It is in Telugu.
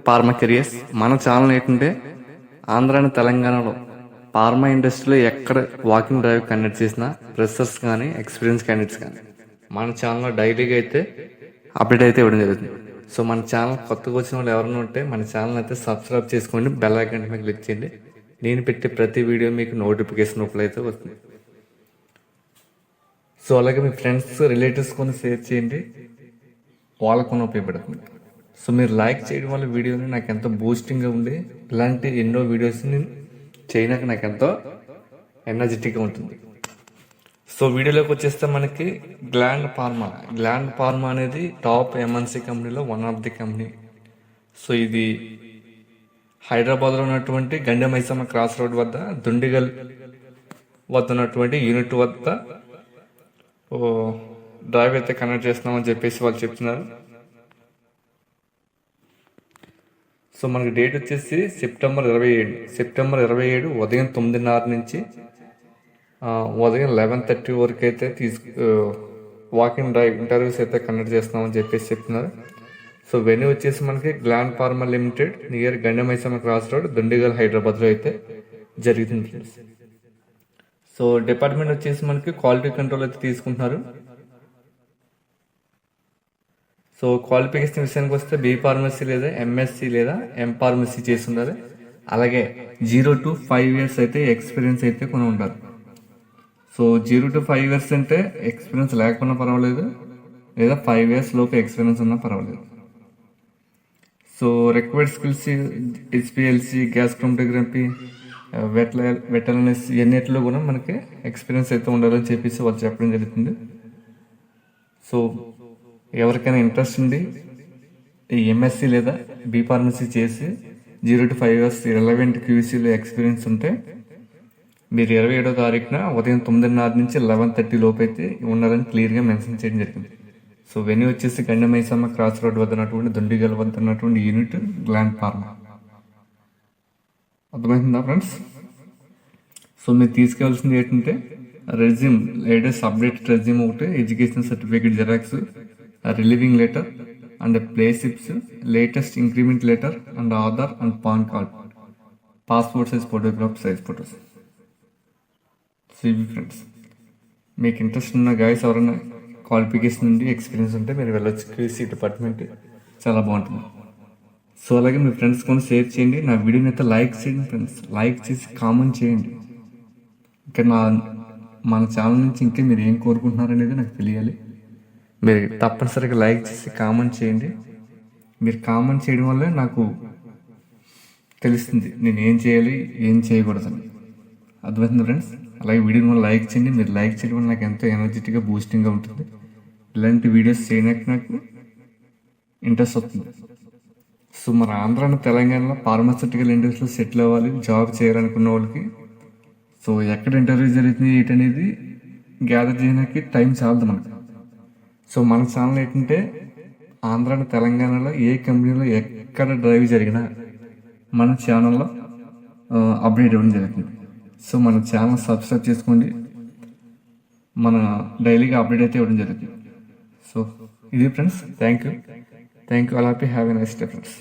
ఫార్మా కెరియర్స్ మన ఛానల్ ఏంటంటే ఆంధ్ర అండ్ తెలంగాణలో ఫార్మా ఇండస్ట్రీలో ఎక్కడ వాకింగ్ డ్రైవ్ కండక్ట్ చేసిన ఫ్రెషర్స్ కానీ ఎక్స్పీరియన్స్ క్యాండిడేట్స్ కానీ మన ఛానల్లో డైలీగా అయితే అప్డేట్ అయితే ఇవ్వడం జరుగుతుంది. సో మన ఛానల్ కొత్తగా వచ్చిన వాళ్ళు ఎవరైనా ఉంటే మన ఛానల్ అయితే సబ్స్క్రైబ్ చేసుకోండి, బెల్ ఐకాన్ మీద క్లిక్ చేయండి. నేను పెట్టే ప్రతి వీడియో మీకు నోటిఫికేషన్ రూపంలో అయితే వస్తుంది. సో అలాగే మీ ఫ్రెండ్స్ రిలేటివ్స్ కొని షేర్ చేయండి, వాళ్ళకు కొన్ని ఉపయోగపడుతుంది. సో మీరు లైక్ చేయడం వల్ల వీడియోని నాకు ఎంతో బూస్టింగ్గా ఉండి ఇలాంటి ఎన్నో వీడియోస్ నేను చేయడానికి నాకు ఎంతో ఎనర్జెటిక్గా ఉంటుంది. సో వీడియోలోకి వచ్చేస్తే మనకి గ్లాండ్ ఫార్మా అనేది టాప్ ఎంఎన్సీ కంపెనీలో one of the company. So ఇది హైదరాబాద్లో ఉన్నటువంటి గండె మైసమ్మ క్రాస్ రోడ్ వద్ద దుండిగల్ వద్ద ఉన్నటువంటి యూనిట్ వద్ద డ్రైవ్ అయితే కనెక్ట్ చేస్తున్నామని చెప్పేసి వాళ్ళు చెప్తున్నారు. సో మనకి డేట్ వచ్చేసి సెప్టెంబర్ 27 ఉదయం 9:30 నుంచి ఉదయం 11:30 వరకు అయితే వాకింగ్ డ్రైవ్ ఇంటర్వ్యూస్ అయితే కండక్ట్ చేస్తున్నామని చెప్పేసి చెప్తున్నారు. సో వెన్యూ వచ్చేసి మనకి Gland Pharma Limited near Gandimaisamma cross road Dundigal హైదరాబాద్లో అయితే జరుగుతుంది. సో డిపార్ట్మెంట్ వచ్చేసి మనకి క్వాలిటీ కంట్రోల్ అయితే తీసుకుంటున్నారు. సో క్వాలిఫికేషన్ విషయానికి వస్తే బీ ఫార్మసీ లేదా ఎంఎస్సి లేదా ఎం ఫార్మసీ చేసి ఉండాలి. అలాగే 0 to 5 years అయితే ఎక్స్పీరియన్స్ అయితే కొని ఉండాలి. సో 0 to 5 years అంటే ఎక్స్పీరియన్స్ లేకపోయినా పర్వాలేదు, లేదా 5 years లోపు ఎక్స్పీరియన్స్ ఉన్నా పర్వాలేదు. So required skills HPLC, gas chromatography, veterinaries ఇవన్నిటిలో కూడా మనకి ఎక్స్పీరియన్స్ అయితే ఉండాలని చెప్పేసి వాళ్ళు చెప్పడం జరుగుతుంది. సో ఎవరికైనా ఇంట్రెస్ట్ ఉండి ఈ ఎంఎస్సి లేదా బీ ఫార్మసీ చేసి 0 to 5 years రిలవెంట్ క్యూసీలో ఎక్స్పీరియన్స్ ఉంటే మీరు 27వ తారీఖున ఉదయం 9:30 నుంచి 11:30 లోపు అయితే ఉండాలని క్లియర్గా మెన్షన్ చేయడం జరిగింది. సో వెన్యూ వచ్చేసి గండమైసమ్మ క్రాస్ రోడ్ వద్ద ఉన్నటువంటి దుండిగల్ వద్ద ఉన్నటువంటి యూనిట్ గ్లాండ్ ఫార్మా. అర్థమవుతుందా ఫ్రెండ్స్? సో మీరు తీసుకెళ్లాల్సింది ఏంటంటే రెజ్యూమ్, లేటెస్ట్ అప్డేటెడ్ రెజ్యూమ్ ఒకటి, education certificate xerox, relieving letter and play slips, latest increment letter and Aadhaar and pan card, passport size photograph, size photos. So ఇవి ఫ్రెండ్స్, మీకు ఇంట్రెస్ట్ ఉన్న గాయస్ ఎవరైనా క్వాలిఫికేషన్ నుండి ఎక్స్పీరియన్స్ ఉంటే మీరు వెళ్ళొచ్చు. క్యూసీ డిపార్ట్మెంట్ చాలా బాగుంటుంది. సో అలాగే మీ ఫ్రెండ్స్ కొన్ని షేర్ చేయండి, నా వీడియోని అయితే లైక్ చేయండి ఫ్రెండ్స్, లైక్ చేసి కామెంట్ చేయండి. ఇంకా మన ఛానల్ నుంచి ఇంకా మీరు ఏం కోరుకుంటున్నారనేది నాకు తెలియాలి. మీరు తప్పనిసరిగా లైక్ చేసి కామెంట్ చేయండి. మీరు కామెంట్ చేయడం వల్లే నాకు తెలుస్తుంది నేను ఏం చేయాలి, ఏం చేయకూడదని. అర్థమవుతుంది ఫ్రెండ్స్? అలాగే వీడియోని వల్ల లైక్ చేయండి. మీరు లైక్ చేయడం వల్ల నాకు ఎంతో ఎనర్జెటిక్గా బూస్టింగ్గా ఉంటుంది. ఇలాంటి వీడియోస్ చేయడానికి నాకు ఇంట్రెస్ట్ వస్తుంది. సో మన ఆంధ్ర తెలంగాణలో ఫార్మాస్యూటికల్ ఇండస్ట్రీలో సెటిల్ అవ్వాలి, జాబ్ చేయాలనుకున్న వాళ్ళకి సో ఎక్కడ ఇంటర్వ్యూ జరుగుతుంది ఏంటనేది గ్యాదర్ చేయడానికి టైం చాలదు మనకు. సో మన ఛానల్ ఏంటంటే ఆంధ్ర తెలంగాణలో ఏ కంపెనీలో ఎక్కడ డ్రైవ్ జరిగినా మన ఛానల్లో అప్డేట్ ఇవ్వడం జరుగుతుంది. సో మన ఛానల్ సబ్స్క్రైబ్ చేసుకోండి, మన డైలీగా అప్డేట్ అయితే ఇవ్వడం జరుగుతుంది. సో ఇది ఫ్రెండ్స్, థ్యాంక్ యూ. అలాగే have a nice day friends.